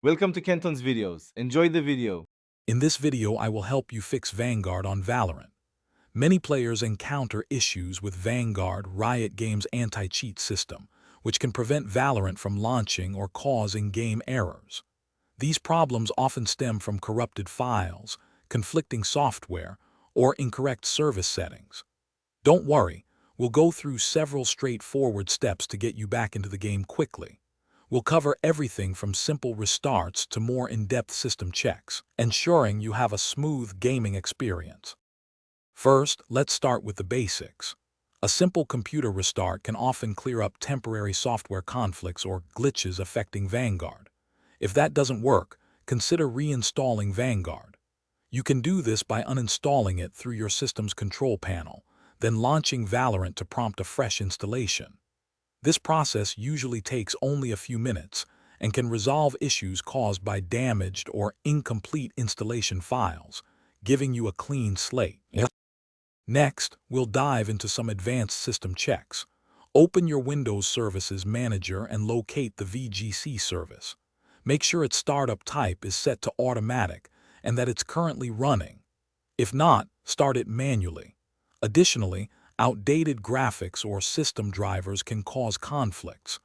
Welcome to Kenton's videos. Enjoy the video. In this video, I will help you fix Vanguard on Valorant. Many players encounter issues with Vanguard Riot Games' anti-cheat system, which can prevent Valorant from launching or cause in-game errors. These problems often stem from corrupted files, conflicting software, or incorrect service settings. Don't worry, we'll go through several straightforward steps to get you back into the game quickly. We'll cover everything from simple restarts to more in-depth system checks, ensuring you have a smooth gaming experience. First, let's start with the basics. A simple computer restart can often clear up temporary software conflicts or glitches affecting Vanguard. If that doesn't work, consider reinstalling Vanguard. You can do this by uninstalling it through your system's control panel, then launching Valorant to prompt a fresh installation. This process usually takes only a few minutes and can resolve issues caused by damaged or incomplete installation files, giving you a clean slate. Next, we'll dive into some advanced system checks. Open your Windows Services Manager and locate the VGC service. Make sure its startup type is set to automatic and that it's currently running. If not, start it manually. Additionally, outdated graphics or system drivers can cause conflicts.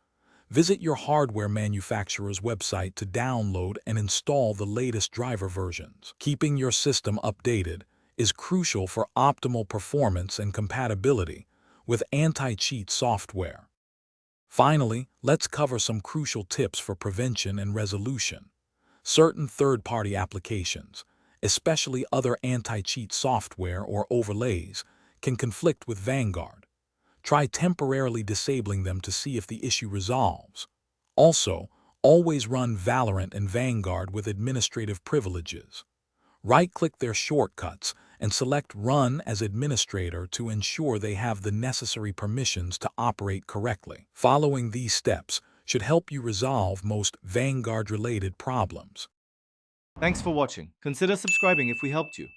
Visit your hardware manufacturer's website to download and install the latest driver versions. Keeping your system updated is crucial for optimal performance and compatibility with anti-cheat software. Finally, let's cover some crucial tips for prevention and resolution. Certain third-party applications, especially other anti-cheat software or overlays, can conflict with Vanguard. Try temporarily disabling them to see if the issue resolves. Also, always run Valorant and Vanguard with administrative privileges. Right-click their shortcuts and select Run as Administrator to ensure they have the necessary permissions to operate correctly. Following these steps should help you resolve most Vanguard-related problems. Thanks for watching. Consider subscribing if we helped you.